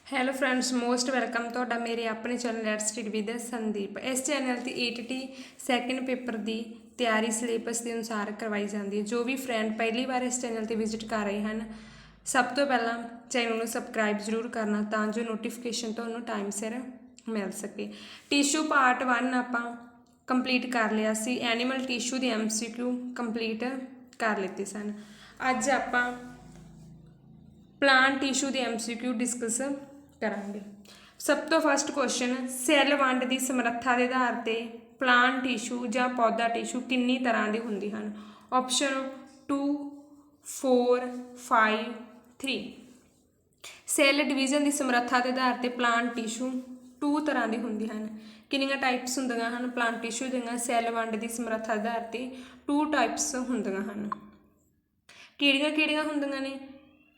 Hello friends, most welcome ਤੁਹਾਡਾ ਮੇਰੇ ਆਪਣੇ channel let's study with Sandeep. ਇਸ ਚੈਨਲ ਤੇ ਏਟੀਟੀ ਸੈਕੰਡ ਪੇਪਰ ਦੀ ਤਿਆਰੀ ਸਿਲੇਬਸ ਦੇ ਅਨੁਸਾਰ ਕਰਵਾਈ ਜਾਂਦੀ ਹੈ। ਜੋ ਵੀ ਫਰੈਂਡ ਪਹਿਲੀ ਵਾਰ ਇਸ ਚੈਨਲ ਤੇ ਵਿਜ਼ਿਟ ਕਰ ਰਹੇ ਹਨ, ਸਭ ਤੋਂ ਪਹਿਲਾਂ ਚੈਨਲ ਨੂੰ ਸਬਸਕ੍ਰਾਈਬ ਜ਼ਰੂਰ ਕਰਨਾ ਤਾਂ ਜੋ ਨੋਟੀਫਿਕੇਸ਼ਨ ਤੁਹਾਨੂੰ ਟਾਈਮ ਸਿਰ ਮਿਲ ਸਕੇ। ਟਿਸ਼ੂ ਪਾਰਟ 1 ਆਪਾਂ ਕੰਪਲੀਟ ਕਰ ਲਿਆ ਸੀ। ਐਨੀਮਲ ਟਿਸ਼ੂ ਦੇ MCQ ਕੰਪਲੀਟ ਕਰ ਲਿੱਤੇ ਸਨ। ਅੱਜ ਆਪਾਂ ਪਲਾਂਟ ਟਿਸ਼ੂ ਦੇ MCQ ਡਿਸਕਸ ਕਰਾਂਗੇ। ਸਭ ਤੋਂ ਫਸਟ ਕੁਐਸਚਨ, ਸੈੱਲ ਵੰਡ ਦੀ ਸਮਰੱਥਾ ਦੇ ਆਧਾਰ ਤੇ ਪਲਾਂਟ ਟਿਸ਼ੂ ਜਾਂ ਪੌਦਾ ਟਿਸ਼ੂ ਕਿੰਨੀ ਤਰ੍ਹਾਂ ਦੇ ਹੁੰਦੇ ਹਨ? ਆਪਸ਼ਨ 2 4 5 3। ਸੈੱਲ ਡਿਵੀਜ਼ਨ ਦੀ ਸਮਰੱਥਾ ਦੇ ਆਧਾਰ ਤੇ ਪਲਾਂਟ ਟਿਸ਼ੂ 2 ਤਰ੍ਹਾਂ ਦੇ ਹੁੰਦੇ ਹਨ। ਕਿੰਨੀਆਂ ਟਾਈਪਸ ਹੁੰਦੀਆਂ ਹਨ ਪਲਾਂਟ ਟਿਸ਼ੂ ਦੀਆਂ? ਸੈੱਲ ਵੰਡ ਦੀ ਸਮਰੱਥਾ ਦੇ ਆਧਾਰ ਤੇ 2 ਟਾਈਪਸ ਹੁੰਦੀਆਂ ਹਨ। ਕਿਹੜੀਆਂ ਕਿਹੜੀਆਂ ਹੁੰਦੀਆਂ ਨੇ?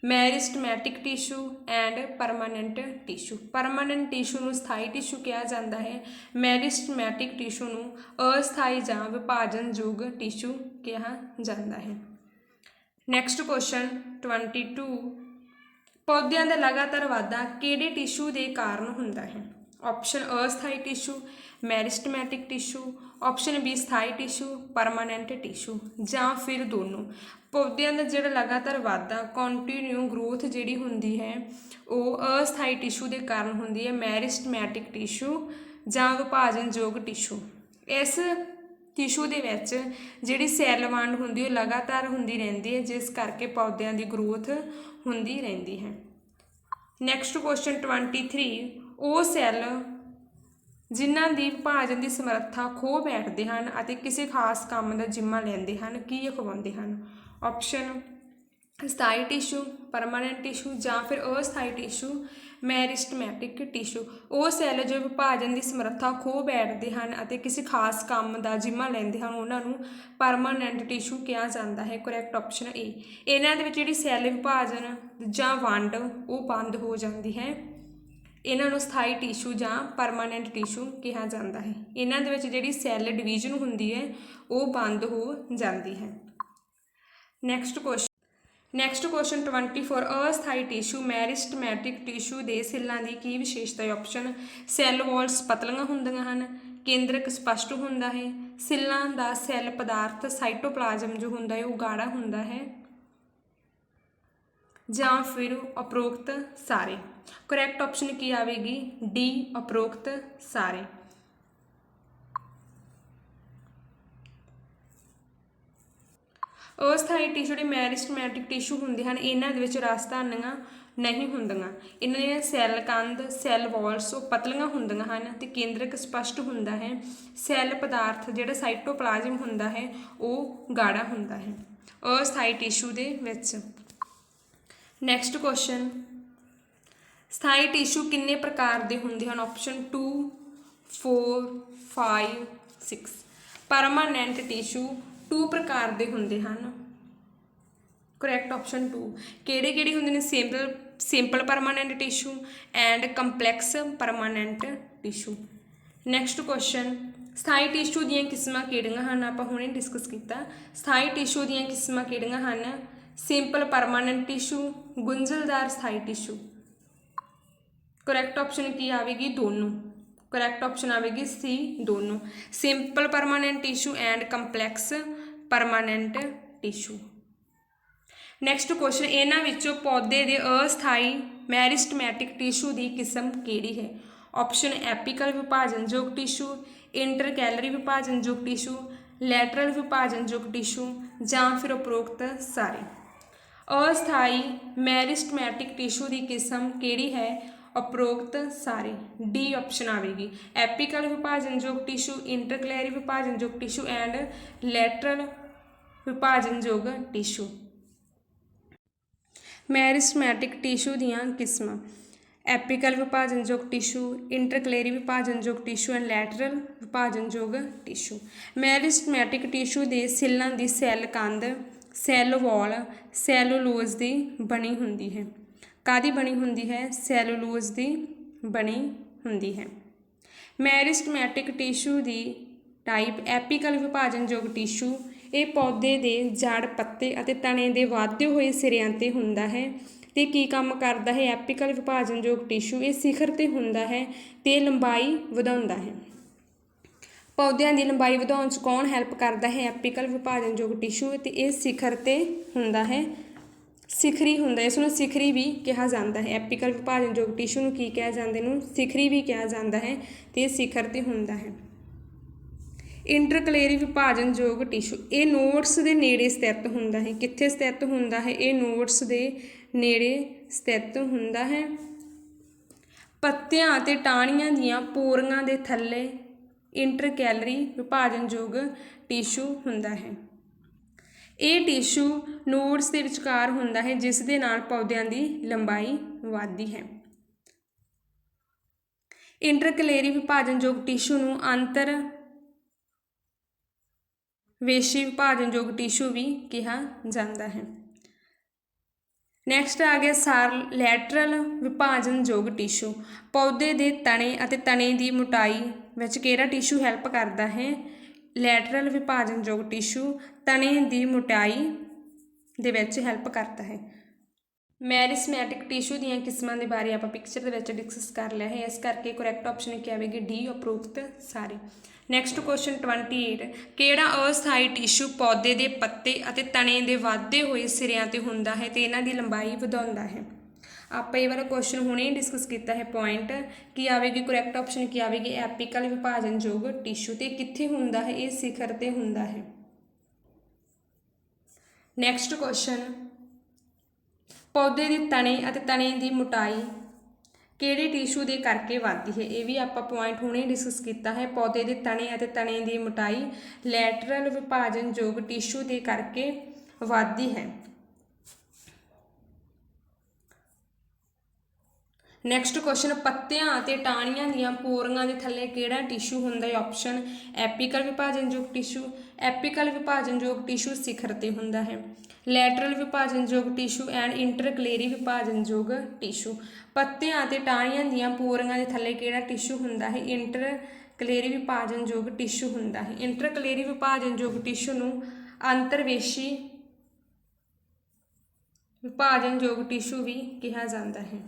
Meristematic tissue and permanent tissue. Permanent tissue ਨੂੰ ਸਥਾਈ ਟਿਸ਼ੂ ਕਿਹਾ ਜਾਂਦਾ ਹੈ। ਮੈਰਿਸਟਮੈਟਿਕ ਟਿਸ਼ੂ ਨੂੰ ਅਸਥਾਈ ਜਾਂ ਵਿਭਾਜਨਯੋਗ ਟਿਸ਼ੂ ਕਿਹਾ ਜਾਂਦਾ ਹੈ। ਨੈਕਸਟ ਕੁਐਸਚਨ 22, ਪੌਦਿਆਂ ਦਾ ਲਗਾਤਾਰ ਵਾਧਾ ਕਿਹੜੇ ਟਿਸ਼ੂ ਦੇ ਕਾਰਨ ਹੁੰਦਾ ਹੈ? ਆਪਸ਼ਨ ਅਸਥਾਈ tissue, meristematic tissue, option B ਸਥਾਈ ਟਿਸ਼ੂ, ਪਰਮਾਨੈਂਟ ਟਿਸ਼ੂ, ਜਾਂ ਫਿਰ ਦੋਨੋਂ। ਪੌਦਿਆਂ ਦਾ ਜਿਹੜਾ ਲਗਾਤਾਰ ਵਾਧਾ ਕੰਟੀਨਿਊ ਗਰੋਥ ਜਿਹੜੀ ਹੁੰਦੀ ਹੈ ਉਹ ਅਸਥਾਈ ਟਿਸ਼ੂ ਦੇ ਕਾਰਨ ਹੁੰਦੀ ਹੈ, ਮੈਰਿਸਟਮੈਟਿਕ ਟਿਸ਼ੂ ਜਾਂ ਵਿਭਾਜਨਯੋਗ ਟਿਸ਼ੂ। ਇਸ ਟਿਸ਼ੂ ਦੇ ਵਿੱਚ ਜਿਹੜੀ ਸੈੱਲ ਵੰਡ ਹੁੰਦੀ ਉਹ ਲਗਾਤਾਰ ਹੁੰਦੀ ਰਹਿੰਦੀ ਹੈ, ਜਿਸ ਕਰਕੇ ਪੌਦਿਆਂ ਦੀ ਗਰੋਥ ਹੁੰਦੀ ਰਹਿੰਦੀ ਹੈ। ਨੈਕਸਟ ਕੁਐਸਚਨ 23, ਉਹ ਸੈੱਲ ਜਿਨ੍ਹਾਂ ਦੀ ਵਿਭਾਜਨ ਦੀ ਸਮਰੱਥਾ ਖੋ ਬੈਠਦੇ ਹਨ ਅਤੇ ਕਿਸੇ ਖਾਸ ਕੰਮ ਦਾ ਜ਼ਿੰਮਾ ਲੈਂਦੇ ਹਨ, ਕੀ ਅਖਵਾਉਂਦੇ ਹਨ? ਆਪਸ਼ਨ ਸਥਾਈ ਟਿਸ਼ੂ, ਪਰਮਾਨੈਂਟ ਟਿਸ਼ੂ, ਜਾਂ ਫਿਰ ਅਸਥਾਈ ਟਿਸ਼ੂ, ਮੈਰਿਸਟਮੈਟਿਕ ਟਿਸ਼ੂ। ਉਹ ਸੈੱਲ ਜੋ ਵਿਭਾਜਨ ਦੀ ਸਮਰੱਥਾ ਖੋ ਬੈਠਦੇ ਹਨ ਅਤੇ ਕਿਸੇ ਖਾਸ ਕੰਮ ਦਾ ਜ਼ਿੰਮਾ ਲੈਂਦੇ ਹਨ, ਉਹਨਾਂ ਨੂੰ ਪਰਮਾਨੈਂਟ ਟਿਸ਼ੂ ਕਿਹਾ ਜਾਂਦਾ ਹੈ। ਕਰੈਕਟ ਆਪਸ਼ਨ ਏ। ਇਹਨਾਂ ਦੇ ਵਿੱਚ ਜਿਹੜੀ ਸੈੱਲ ਵਿਭਾਜਨ ਜਾਂ ਵੰਡ ਉਹ ਬੰਦ ਹੋ ਜਾਂਦੀ ਹੈ, ਇਹਨਾਂ ਨੂੰ ਸਥਾਈ ਟਿਸ਼ੂ ਜਾਂ ਪਰਮਾਨੈਂਟ ਟਿਸ਼ੂ ਕਿਹਾ ਜਾਂਦਾ ਹੈ। ਇਹਨਾਂ ਦੇ ਵਿੱਚ ਜਿਹੜੀ ਸੈੱਲ ਡਿਵੀਜ਼ਨ ਹੁੰਦੀ ਹੈ ਉਹ ਬੰਦ ਹੋ ਜਾਂਦੀ ਹੈ। ਨੈਕਸਟ ਕੁਐਸਚਨ 24, ਅਸਥਾਈ ਟਿਸ਼ੂ ਮੈਰਿਸਟਮੈਟਿਕ ਟਿਸ਼ੂ ਦੇ ਸੈੱਲਾਂ ਦੀ ਕੀ ਵਿਸ਼ੇਸ਼ਤਾ ਹੈ? ਆਪਸ਼ਨ ਸੈੱਲ ਵਾਲਸ ਪਤਲੀਆਂ ਹੁੰਦੀਆਂ ਹਨ, ਕੇਂਦਰਕ ਸਪਸ਼ਟ ਹੁੰਦਾ ਹੈ, ਸੈੱਲਾਂ ਦਾ ਸੈੱਲ ਪਦਾਰਥ ਸਾਈਟੋਪਲਾਜ਼ਮ ਜੋ ਹੁੰਦਾ ਹੈ ਉਹ ਗਾੜਾ ਹੁੰਦਾ ਹੈ, ਜਾਂ ਫਿਰ ਉਪਰੋਕਤ ਸਾਰੇ। ਕਰੈਕਟ ਆਪਸ਼ਨ ਕੀ ਆਵੇਗੀ? ਡੀ, ਉਪਰੋਕਤ ਸਾਰੇ। ਅਸਥਾਈ ਟਿਸ਼ੂ ਜਿਹੜੇ ਮੈਰਿਸਟਮੈਟਿਕ ਟਿਸ਼ੂ ਹੁੰਦੇ ਹਨ, ਇਹਨਾਂ ਦੇ ਵਿੱਚ ਰਸਧਾਨੀਆਂ ਨਹੀਂ ਹੁੰਦੀਆਂ। ਇਹਨਾਂ ਦੀਆਂ ਸੈੱਲ ਕੰਧ ਸੈੱਲ ਵਾਲਸ ਉਹ ਪਤਲੀਆਂ ਹੁੰਦੀਆਂ ਹਨ ਅਤੇ ਕੇਂਦਰਕ ਸਪਸ਼ਟ ਹੁੰਦਾ ਹੈ। ਸੈੱਲ ਪਦਾਰਥ ਜਿਹੜਾ ਸਾਈਟੋਪਲਾਜ਼ਮ ਹੁੰਦਾ ਹੈ ਉਹ ਗਾੜਾ ਹੁੰਦਾ ਹੈ ਅਸਥਾਈ ਟਿਸ਼ੂ ਦੇ ਵਿੱਚ। ਨੈਕਸਟ ਕੁਐਸਚਨ, ਸਥਾਈ ਟਿਸ਼ੂ ਕਿੰਨੇ ਪ੍ਰਕਾਰ ਦੇ ਹੁੰਦੇ ਹਨ? ਆਪਸ਼ਨ 2 4 5 6। ਪਰਮਾਨੈਂਟ ਟਿਸ਼ੂ 2 ਪ੍ਰਕਾਰ ਦੇ ਹੁੰਦੇ ਹਨ। Correct option 2। ਕਿਹੜੇ ਕਿਹੜੇ ਹੁੰਦੇ ਨੇ? Simple permanent tissue and complex permanent tissue. Next question, ਸਥਾਈ ਟਿਸ਼ੂ ਦੀਆਂ ਕਿਸਮਾਂ ਕਿਹੜੀਆਂ ਹਨ? ਆਪਾਂ ਹੁਣੇ ਡਿਸਕਸ ਕੀਤਾ। ਸਥਾਈ ਟਿਸ਼ੂ ਦੀਆਂ ਕਿਸਮਾਂ ਕਿਹੜੀਆਂ ਹਨ? ਸਿੰਪਲ ਪਰਮਾਨੈਂਟ ਟਿਸ਼ੂ, ਗੁੰਝਲਦਾਰ ਸਥਾਈ ਟਿਸ਼ੂ। ਕਰੈਕਟ ਆਪਸ਼ਨ ਕੀ ਆਵੇਗੀ? ਦੋਨੋਂ। ਕਰੈਕਟ ਆਪਸ਼ਨ ਆਵੇਗੀ ਸੀ, ਦੋਨੋਂ। Simple permanent tissue and complex permanent tissue. Next question, ਇਹਨਾਂ ਵਿੱਚੋਂ ਪੌਦੇ ਦੇ ਅਸਥਾਈ ਮੈਰਿਸਟਮੈਟਿਕ ਟਿਸ਼ੂ ਦੀ ਕਿਸਮ ਕਿਹੜੀ ਹੈ? ਆਪਸ਼ਨ ਐਪੀਕਲ ਵਿਭਾਜਨਯੋਗ ਟਿਸ਼ੂ, ਇੰਟਰਕੈਲਰੀ ਵਿਭਾਜਨਯੋਗ ਟਿਸ਼ੂ, ਲੈਟਰਲ ਵਿਭਾਜਨਯੋਗ ਟਿਸ਼ੂ, ਜਾਂ ਫਿਰ ਉਪਰੋਕਤ ਸਾਰੇ। ਅਸਥਾਈ ਮੈਰਿਸਟਮੈਟਿਕ ਟਿਸ਼ੂ ਦੀ ਕਿਸਮ ਕਿਹੜੀ ਹੈ? ਉਪਰੋਕਤ ਸਾਰੇ। ਡੀ ਆਪਸ਼ਨ ਆਵੇਗੀ। ਐਪੀਕਲ ਵਿਭਾਜਨਯੋਗ ਟਿਸ਼ੂ, ਇੰਟਰਕੈਲਰੀ ਵਿਭਾਜਨਯੋਗ ਟਿਸ਼ੂ ਐਂਡ ਲੈਟਰਲ ਵਿਭਾਜਨਯੋਗ ਟਿਸ਼ੂ। ਮੈਰਿਸਟਮੈਟਿਕ ਟਿਸ਼ੂ ਦੀਆਂ ਕਿਸਮਾਂ: ਐਪੀਕਲ ਵਿਭਾਜਨਯੋਗ ਟਿਸ਼ੂ, ਇੰਟਰਕੈਲਰੀ ਵਿਭਾਜਨਯੋਗ ਟਿਸ਼ੂ ਐਂਡ ਲੈਟਰਲ ਵਿਭਾਜਨਯੋਗ ਟਿਸ਼ੂ। ਮੈਰਿਸਟਮੈਟਿਕ ਟਿਸ਼ੂ ਦੇ ਸੈੱਲਾਂ ਦੀ ਸੈੱਲ ਕੰਧ ਸੈੱਲ ਵਾਲ ਸੈਲੂਲੋਜ਼ ਦੀ ਬਣੀ ਹੁੰਦੀ ਹੈ। ਕਾਹਦੀ ਬਣੀ ਹੁੰਦੀ ਹੈ? ਸੈਲੂਲੋਜ਼ ਦੀ ਬਣੀ ਹੁੰਦੀ ਹੈ। ਮੈਰਿਸਟਮੈਟਿਕ ਟਿਸ਼ੂ ਦੀ ਟਾਈਪ ਐਪੀਕਲ ਵਿਭਾਜਨਯੋਗ ਟਿਸ਼ੂ, ਇਹ ਪੌਦੇ ਦੇ ਜੜ, ਪੱਤੇ ਅਤੇ ਤਣੇ ਦੇ ਵਾਧੇ ਹੋਏ ਸਿਰਿਆਂ 'ਤੇ ਹੁੰਦਾ ਹੈ ਤੇ ਕੀ ਕੰਮ ਕਰਦਾ ਹੈ ਐਪੀਕਲ ਵਿਭਾਜਨਯੋਗ ਟਿਸ਼ੂ, ਇਹ ਸਿਖਰ ਤੇ ਹੁੰਦਾ ਹੈ ਤੇ ਲੰਬਾਈ ਵਧਾਉਂਦਾ ਹੈ। ਪੌਦਿਆਂ ਦੀ ਲੰਬਾਈ ਵਧਾਉਣ 'ਚ ਕੌਣ ਹੈਲਪ ਕਰਦਾ ਹੈ ਐਪੀਕਲ ਵਿਭਾਜਨਯੋਗ ਟਿਸ਼ੂ, ਤੇ ਇਹ ਸਿਖਰ ਤੇ ਹੁੰਦਾ ਹੈ, ਸਿਖਰੀ ਹੁੰਦਾ, ਇਸ ਨੂੰ ਸਿਖਰੀ ਵੀ ਕਿਹਾ ਜਾਂਦਾ ਹੈ। ਐਪੀਕਲ ਵਿਭਾਜਨਯੋਗ ਟਿਸ਼ੂ ਨੂੰ ਕੀ ਕਿਹਾ ਜਾਂਦਾ, ਇਹਨੂੰ ਸਿਖਰੀ ਵੀ ਕਿਹਾ ਜਾਂਦਾ ਹੈ ਤੇ ਇਹ ਸਿਖਰ ਤੇ ਹੁੰਦਾ ਹੈ। ਇੰਟਰਕਲੇਰੀ ਵਿਭਾਜਨਯੋਗ ਟਿਸ਼ੂ, ਇਹ ਨੋਡਸ ਦੇ ਨੇੜੇ ਸਥਿਤ ਹੁੰਦਾ ਹੈ। ਕਿੱਥੇ ਸਥਿਤ ਹੁੰਦਾ ਹੈ, ਇਹ ਨੋਡਸ ਦੇ ਨੇੜੇ ਸਥਿਤ ਹੁੰਦਾ ਹੈ। ਪੱਤਿਆਂ ਅਤੇ ਟਾਹਣੀਆਂ ਦੀਆਂ ਪੋਰੀਆਂ ਦੇ ਥੱਲੇ ਇੰਟਰਕੈਲਰੀ ਵਿਭਾਜਨਯੋਗ ਟਿਸ਼ੂ ਹੁੰਦਾ ਹੈ। ਇਹ ਟਿਸ਼ੂ ਨੋਡਸ ਦੇ ਵਿਚਕਾਰ ਹੁੰਦਾ ਹੈ, ਜਿਸ ਦੇ ਨਾਲ ਪੌਦਿਆਂ ਦੀ ਲੰਬਾਈ ਵੱਧਦੀ ਹੈ। ਇੰਟਰਕਲੇਰੀ ਵਿਭਾਜਨਯੋਗ ਟਿਸ਼ੂ ਨੂੰ ਅੰਤਰ ਵੇਸ਼ੀ ਵਿਭਾਜਨਯੋਗ ਟਿਸ਼ੂ ਵੀ ਕਿਹਾ ਜਾਂਦਾ ਹੈ। ਨੈਕਸਟ ਆ ਗਿਆ ਲੈਟਰਲ ਵਿਭਾਜਨਯੋਗ ਟਿਸ਼ੂ। ਪੌਦੇ ਦੇ ਤਣੇ ਅਤੇ ਤਣੇ ਦੀ ਮੋਟਾਈ ਵਿੱਚ ਕਿਹੜਾ ਟਿਸ਼ੂ ਹੈਲਪ ਕਰਦਾ ਹੈ, ਲੈਟਰਲ ਵਿਭਾਜਨਯੋਗ ਟਿਸ਼ੂ ਤਣੇ ਦੀ ਮੋਟਾਈ ਦੇ ਵਿੱਚ ਹੈਲਪ ਕਰਦਾ ਹੈ। ਮੈਰਿਸਮੈਟਿਕ ਟਿਸ਼ੂ ਦੀਆਂ ਕਿਸਮਾਂ ਦੇ ਬਾਰੇ ਆਪਾਂ ਪਿਕਚਰ ਦੇ ਵਿੱਚ ਡਿਸਕਸ ਕਰ ਲਿਆ ਹੈ, ਇਸ ਕਰਕੇ ਕਰੈਕਟ ਆਪਸ਼ਨ ਕੀ ਆਵੇਗੀ ਡੀ, ਉਪਰੋਕਤ ਸਾਰੇ। ਨੈਕਸਟ ਕੁਐਸਚਨ 28, ਕਿਹੜਾ ਅਸਥਾਈ ਟਿਸ਼ੂ ਪੌਦੇ ਦੇ ਪੱਤੇ ਅਤੇ ਤਣੇ ਦੇ ਵੱਧਦੇ ਹੋਏ ਸਿਰਿਆਂ ਤੇ ਹੁੰਦਾ ਹੈ ਤੇ ਇਹਨਾਂ ਦੀ ਲੰਬਾਈ ਵਧਾਉਂਦਾ ਹੈ। ਆਪਾਂ ਇਹ ਵਾਲਾ ਕੁਐਸਚਨ ਹੁਣੇ ਹੀ ਡਿਸਕਸ ਕੀਤਾ ਹੈ। ਪੁਆਇੰਟ ਕੀ ਆਵੇਗੀ, ਕਰੈਕਟ ਆਪਸ਼ਨ ਕੀ ਆਵੇਗੀ ਐਪੀਕਲ ਵਿਭਾਜਨਯੋਗ ਟਿਸ਼ੂ, ਤੇ ਕਿੱਥੇ ਹੁੰਦਾ ਹੈ, ਇਹ ਸਿਖਰ ਤੇ ਹੁੰਦਾ ਹੈ। ਨੈਕਸਟ ਕੁਐਸਚਨ, ਪੌਦੇ ਦੇ ਤਣੇ ਅਤੇ ਤਣੇ ਦੀ ਮੋਟਾਈ ਕਿਹੜੇ ਟਿਸ਼ੂ ਦੇ ਕਰਕੇ ਵੱਧਦੀ ਹੈ, ਇਹ ਵੀ ਆਪਾਂ ਪੁਆਇੰਟ ਹੁਣੇ ਡਿਸਕਸ ਕੀਤਾ ਹੈ। ਪੌਦੇ ਦੇ ਤਣੇ ਅਤੇ ਤਣੇ ਦੀ ਮੋਟਾਈ ਲੈਟਰਲ ਵਿਭਾਜਨਯੋਗ ਟਿਸ਼ੂ ਦੇ ਕਰਕੇ ਵੱਧਦੀ ਹੈ। ਨੈਕਸਟ ਕੁਐਸਚਨ, ਪੱਤਿਆਂ ਅਤੇ ਟਾਹਣੀਆਂ ਦੀਆਂ ਪੋਰੀਆਂ ਦੇ ਥੱਲੇ ਕਿਹੜਾ ਟਿਸ਼ੂ ਹੁੰਦਾ ਹੈ, ਆਪਸ਼ਨ ਐਪੀਕਲ ਵਿਭਾਜਨਯੋਗ ਟਿਸ਼ੂ। ਐਪੀਕਲ ਵਿਭਾਜਨਯੋਗ ਟਿਸ਼ੂ ਸਿਖਰ ਤੇ ਹੁੰਦਾ ਹੈ। ਲੈਟਰਲ ਵਿਭਾਜਨਯੋਗ ਟਿਸ਼ੂ ਐਂਡ ਇੰਟਰਕਲੇਰੀ ਵਿਭਾਜਨਯੋਗ ਟਿਸ਼ੂ। ਪੱਤਿਆਂ ਅਤੇ ਟਾਹਣੀਆਂ ਦੀਆਂ ਪੋਰੀਆਂ ਦੇ ਥੱਲੇ ਕਿਹੜਾ ਟਿਸ਼ੂ ਹੁੰਦਾ ਹੈ, ਇੰਟਰਕਲੇਰੀ ਵਿਭਾਜਨਯੋਗ ਟਿਸ਼ੂ ਹੁੰਦਾ ਹੈ। ਇੰਟਰਕਲੇਰੀ ਵਿਭਾਜਨਯੋਗ ਟਿਸ਼ੂ ਨੂੰ ਅੰਤਰਵੇਸ਼ੀ ਵਿਭਾਜਨਯੋਗ ਟਿਸ਼ੂ ਵੀ ਕਿਹਾ ਜਾਂਦਾ ਹੈ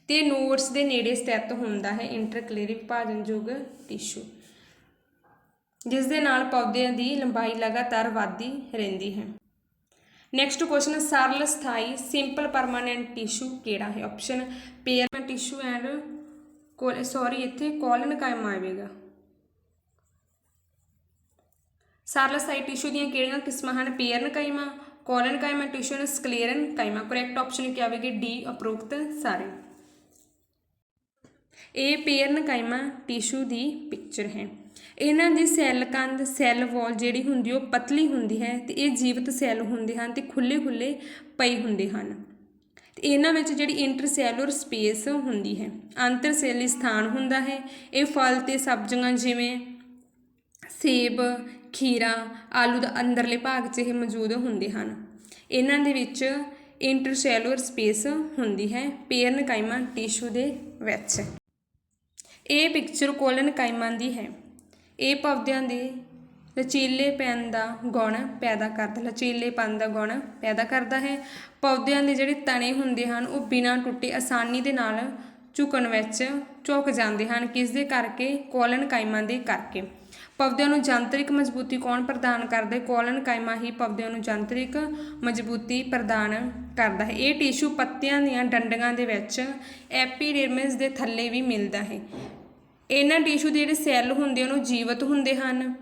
ਤੇ ਨੋਡਸ ਦੇ ਨੇੜੇ ਸਥਿਤ ਹੁੰਦਾ ਹੈ ਇੰਟਰਕਲੇਰੀ ਵਿਭਾਜਨਯੋਗ ਟਿਸ਼ੂ, ਜਿਸ ਦੇ ਨਾਲ ਪੌਦਿਆਂ ਦੀ ਲੰਬਾਈ ਲਗਾਤਾਰ ਵੱਧਦੀ ਰਹਿੰਦੀ ਹੈ। ਨੈਕਸਟ ਕੁਐਸਚਨ, ਸਰਲ ਸਥਾਈ ਸਿੰਪਲ ਪਰਮਾਨੈਂਟ ਟਿਸ਼ੂ ਕਿਹੜਾ ਹੈ, ਆਪਸ਼ਨ ਪੇਅਰ ਟਿਸ਼ੂ ਐਂਡ ਇੱਥੇ ਕੋਲਨਕਾਈਮਾ ਆਵੇਗਾ। ਸਰਲ ਸਥਾਈ ਟਿਸ਼ੂ ਦੀਆਂ ਕਿਹੜੀਆਂ ਕਿਸਮਾਂ ਹਨ, ਪੇਅਰਨਕਾਈਮਾ, ਕੋਲਨਕਾਈਮਾ ਟਿਸ਼ੂ ਐਂਡ ਸਕਲੇਰਨਕਾਈਮਾ। ਕਰੈਕਟ ਆਪਸ਼ਨ ਕੀ ਆਵੇਗੀ ਡੀ, ਉਪਰੋਕਤ ਸਾਰੇ। ਇਹ ਪੇਅਰਨਕਾਈਮਾ ਟਿਸ਼ੂ ਦੀ ਪਿਕਚਰ ਹੈ। ਇਹਨਾਂ ਦੀ ਸੈੱਲ ਕੰਧ ਸੈੱਲ ਵਾਲ ਜਿਹੜੀ ਹੁੰਦੀ ਉਹ ਪਤਲੀ ਹੁੰਦੀ ਹੈ ਤੇ ਇਹ ਜੀਵਤ ਸੈੱਲ ਹੁੰਦੇ ਹਨ ਤੇ ਖੁੱਲੇ ਖੁੱਲੇ ਪਏ ਹੁੰਦੇ ਹਨ ਤੇ ਇਹਨਾਂ ਵਿੱਚ ਜਿਹੜੀ ਇੰਟਰਸੈਲੂਲਰ ਸਪੇਸ ਹੁੰਦੀ ਹੈ, ਅੰਤਰ ਸੈਲੀ ਸਥਾਨ ਹੁੰਦਾ ਹੈ। ਇਹ ਫਲ ਤੇ ਸਬਜ਼ੀਆਂ ਜਿਵੇਂ ਸੇਬ, ਖੀਰਾ, ਆਲੂ ਦਾ ਅੰਦਰਲੇ ਭਾਗ 'ਚ ਇਹ ਮੌਜੂਦ ਹੁੰਦੇ ਹਨ। ਇਹਨਾਂ ਦੇ ਵਿੱਚ ਇੰਟਰਸੈਲੂਲਰ ਸਪੇਸ ਹੁੰਦੀ ਹੈ ਪੇਅਰਨਕਾਈਮਾ ਟਿਸ਼ੂ ਦੇ ਵਿੱਚ। ਇਹ ਪਿਕਚਰ ਕੋਲਨਕਾਈਮਾ ਦੀ ਹੈ। ਇਹ ਪੌਦਿਆਂ ਦੇ ਲਚੀਲੇਪਨ ਦਾ ਗੁਣ ਪੈਦਾ ਕਰਦਾ ਹੈ। ਪੌਦਿਆਂ ਦੇ ਜਿਹੜੇ ਤਣੇ ਹੁੰਦੇ ਹਨ ਉਹ ਬਿਨਾਂ ਟੁੱਟੇ ਆਸਾਨੀ ਦੇ ਨਾਲ ਝੁਕਣ ਵਿੱਚ ਝੁਕ ਜਾਂਦੇ ਹਨ। ਕਿਸ ਦੇ ਕਰਕੇ, ਕੋਲਨਕਾਈਮਾ ਦੇ ਕਰਕੇ। ਪੌਦਿਆਂ ਨੂੰ ਜਾਂਤਰਿਕ ਮਜ਼ਬੂਤੀ ਕੌਣ ਪ੍ਰਦਾਨ ਕਰਦਾ ਹੈ, ਕੋਲਨਕਾਈਮਾ ਹੀ ਪੌਦਿਆਂ ਨੂੰ ਜਾਂਤਰਿਕ ਮਜ਼ਬੂਤੀ ਪ੍ਰਦਾਨ ਕਰਦਾ ਹੈ। ਇਹ ਟਿਸ਼ੂ ਪੱਤਿਆਂ ਦੀਆਂ ਡੰਡੀਆਂ ਦੇ ਵਿੱਚ ਐਪੀਡਰਮਿਸ ਦੇ ਥੱਲੇ ਵੀ ਮਿਲਦਾ ਹੈ। ਇਹਨਾਂ ਟਿਸ਼ੂ ਦੇ ਜਿਹੜੇ ਸੈੱਲ ਹੁੰਦੇ ਹਨ ਉਹ ਜੀਵਤ ਹੁੰਦੇ ਹਨ,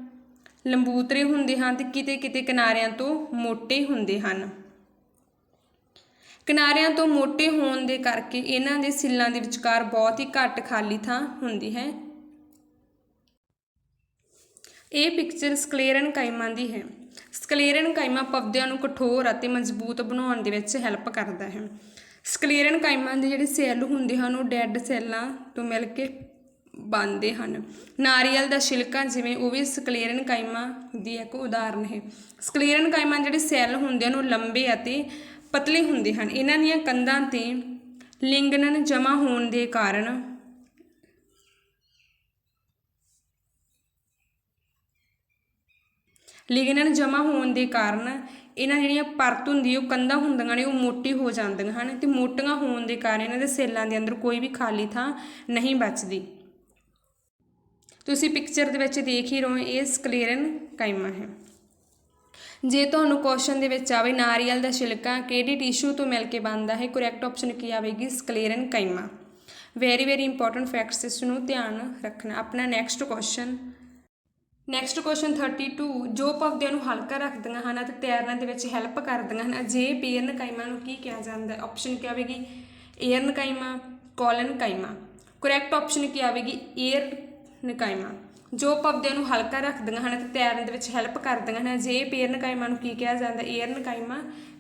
ਲੰਬੂਤਰੇ ਹੁੰਦੇ ਹਨ ਤੇ ਕਿਤੇ ਕਿਤੇ ਕਿਨਾਰਿਆਂ ਤੋਂ ਮੋਟੇ ਹੁੰਦੇ ਹਨ। ਕਿਨਾਰਿਆਂ ਤੋਂ ਮੋਟੇ ਹੋਣ ਦੇ ਕਰਕੇ ਇਹਨਾਂ ਦੇ ਸਿੱਲਾਂ ਦੇ ਵਿਚਕਾਰ ਬਹੁਤ ਹੀ ਘੱਟ ਖਾਲੀ ਥਾਂ ਹੁੰਦੀ ਹੈ। ਇਹ ਪਿਕਚਰ ਸਕਲੇਰਨਕਾਈਮਾ ਦੀ ਹੈ। ਸਕਲੇਰਨਕਾਈਮਾ ਪੌਦਿਆਂ ਨੂੰ ਕਠੋਰ ਅਤੇ ਮਜ਼ਬੂਤ ਬਣਾਉਣ ਦੇ ਵਿੱਚ ਹੈਲਪ ਕਰਦਾ ਹੈ। ਸਕਲੇਰਨਕਾਈਮਾ ਦੇ ਜਿਹੜੇ ਸੈੱਲ ਹੁੰਦੇ ਹਨ ਉਹ ਡੈੱਡ ਸੈੱਲਾਂ ਤੋਂ ਮਿਲ ਕੇ ਬਣਦੇ ਹਨ। ਨਾਰੀਅਲ ਦਾ ਛਿਲਕਾ ਜਿਵੇਂ ਉਹ ਵੀ ਸਕਲੇਰਨਕਾਈਮਾ ਦੀ ਇੱਕ ਉਦਾਹਰਨ ਹੈ। ਸਕਲੇਰਨਕਾਈਮਾ ਜਿਹੜੇ ਸੈੱਲ ਹੁੰਦੇ ਹਨ ਉਹ ਲੰਬੇ ਅਤੇ ਪਤਲੇ ਹੁੰਦੇ ਹਨ। ਇਹਨਾਂ ਦੀਆਂ ਕੰਧਾਂ 'ਤੇ ਲਿਗਨਨ ਜਮ੍ਹਾਂ ਹੋਣ ਦੇ ਕਾਰਨ ਇਹਨਾਂ ਜਿਹੜੀਆਂ ਪਰਤ ਹੁੰਦੀ ਉਹ ਕੰਧਾਂ ਹੁੰਦੀਆਂ ਨੇ ਉਹ ਮੋਟੀ ਹੋ ਜਾਂਦੀਆਂ ਹਨ ਤੇ ਮੋਟੀਆਂ ਹੋਣ ਦੇ ਕਾਰਨ ਇਹਨਾਂ ਦੇ ਸੈੱਲਾਂ ਦੇ ਅੰਦਰ ਕੋਈ ਵੀ ਖਾਲੀ ਥਾਂ ਨਹੀਂ ਬਚਦੀ। ਤੁਸੀਂ ਪਿਕਚਰ ਦੇ ਵਿੱਚ ਦੇਖ ਹੀ ਰਹੇ ਇਹ ਸਕਲੇਰਨ ਕਾਇਮਾ ਹੈ। ਜੇ ਤੁਹਾਨੂੰ ਕੁਐਸਚਨ ਦੇ ਵਿੱਚ ਆਵੇ ਨਾਰੀਅਲ ਦਾ ਛਿਲਕਾ ਕਿਹੜੀ ਟਿਸ਼ੂ ਤੋਂ ਮਿਲ ਕੇ ਬਣਦਾ ਹੈ, ਕਰੈਕਟ ਆਪਸ਼ਨ ਕੀ ਆਵੇਗੀ ਸਕਲੇਰਨ ਕਾਇਮਾ। ਵੈਰੀ ਵੈਰੀ ਇੰਪੋਰਟੈਂਟ ਫੈਕਟਸ, ਇਸ ਨੂੰ ਧਿਆਨ ਰੱਖਣਾ। ਆਪਣਾ ਨੈਕਸਟ ਕੁਐਸਚਨ 32, ਜੋ ਪੌਦਿਆਂ ਨੂੰ ਹਲਕਾ ਰੱਖਦੀਆਂ ਹਨ ਅਤੇ ਤੈਰਨ ਦੇ ਵਿੱਚ ਹੈਲਪ ਕਰਦੀਆਂ ਹਨ ਅਜਿਹੇ ਪੇਰਨ ਕਾਇਮਾ ਨੂੰ ਕੀ ਕਿਹਾ ਜਾਂਦਾ ਹੈ। ਆਪਸ਼ਨ ਕੀ ਆਵੇਗੀ ਏਰਨ ਕਾਇਮਾ, ਕੋਲਨ ਕਾਇਮਾ। ਕਰੈਕਟ ਆਪਸ਼ਨ ਕੀ ਆਵੇਗੀ ਏਰਨ ਕਾਇਮਾ। ਜੋ ਪੌਦਿਆਂ ਨੂੰ ਹਲਕਾ ਰੱਖਦੀਆਂ ਹਨ ਅਤੇ ਤੈਰਨ ਦੇ ਵਿੱਚ ਹੈਲਪ ਕਰਦੀਆਂ ਹਨ ਅਜਿਹੇ ਪੇਰਨ ਕਾਇਮਾ ਨੂੰ ਕੀ ਕਿਹਾ ਜਾਂਦਾ, ਏਰਨ ਕਾਇਮਾ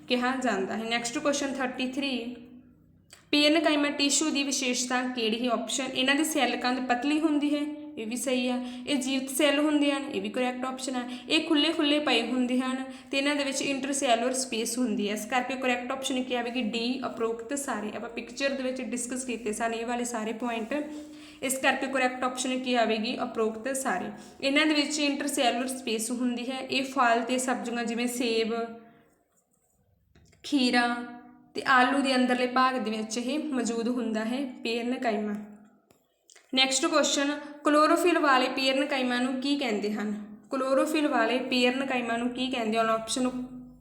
ਕਿਹਾ ਜਾਂਦਾ ਹੈ। ਨੈਕਸਟ ਕੁਐਸਚਨ 33, ਪੇਰਨ ਕਾਇਮਾ ਟਿਸ਼ੂ ਦੀ ਵਿਸ਼ੇਸ਼ਤਾ ਕਿਹੜੀ ਹੈ। ਆਪਸ਼ਨ ਇਹਨਾਂ ਦੀ ਸੈੱਲ ਕੰਧ ਪਤਲੀ ਹੁੰਦੀ ਹੈ, ਇਹ ਵੀ ਸਹੀ ਆ। ਇਹ ਜੀਵਤ ਸੈੱਲ ਹੁੰਦੇ ਹਨ, ਇਹ ਵੀ ਕਰੈਕਟ ਆਪਸ਼ਨ ਹੈ। ਇਹ ਖੁੱਲੇ ਪਏ ਹੁੰਦੇ ਹਨ ਤੇ ਇਹਨਾਂ ਦੇ ਵਿੱਚ ਇੰਟਰਸੈਲੂਲਰ ਸਪੇਸ ਹੁੰਦੀ ਹੈ, ਇਸ ਕਰਕੇ ਕਰੈਕਟ ਆਪਸ਼ਨ ਕੀ ਆਵੇਗੀ ਡੀ ਉਪਰੋਕਤ ਸਾਰੇ। ਆਪਾਂ ਪਿਕਚਰ ਦੇ ਵਿੱਚ ਡਿਸਕਸ ਕੀਤੇ ਸਨ ਇਹ ਵਾਲੇ ਸਾਰੇ ਪੁਆਇੰਟ, ਇਸ ਕਰਕੇ ਕਰੈਕਟ ਆਪਸ਼ਨ ਕੀ ਆਵੇਗੀ ਉਪਰੋਕਤ ਸਾਰੇ। ਇਹਨਾਂ ਦੇ ਵਿੱਚ ਇੰਟਰਸੈਲੂਲਰ ਸਪੇਸ ਹੁੰਦੀ ਹੈ। ਇਹ ਫਲ ਤੇ ਸਬਜ਼ੀਆਂ ਜਿਵੇਂ ਸੇਬ, ਖੀਰਾ ਤੇ ਆਲੂ ਦੇ ਅੰਦਰਲੇ ਭਾਗ ਦੇ ਵਿੱਚ ਇਹ ਮੌਜੂਦ ਹੁੰਦਾ ਹੈ ਪੇਰਨ ਕਾਇਮਾ। ਨੈਕਸਟ ਕੁਐਸਚਨ, ਕਲੋਰੋਫਿਲ ਵਾਲੇ ਪੇਰਨ ਕਾਇਮਾ ਨੂੰ ਕੀ ਕਹਿੰਦੇ ਹਨ। ਕਲੋਰੋਫਿਲ ਵਾਲੇ ਪੇਰਨ ਕਾਇਮਾ ਨੂੰ ਕੀ ਕਹਿੰਦੇ ਹਨ। ਆਪਸ਼ਨ